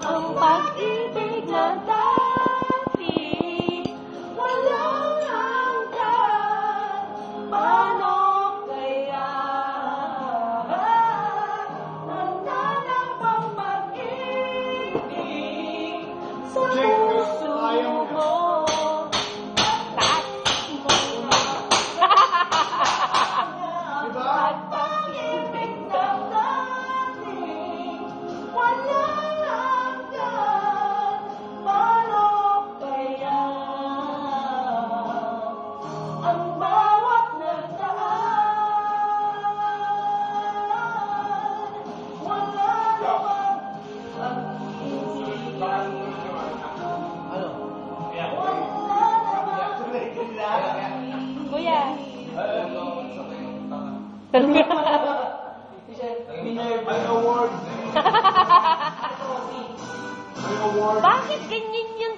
Ang pag-ibig na dati walang hanggan. Paano kaya nagdadang pang pag-ibig sa puso mo? Taas mo na. At pag-ibig na dati walang hanggan. Paano kaya ang bawat nagdaan wala namang pag-ibig. Kuya. May award. May award. Bakit ganyan yung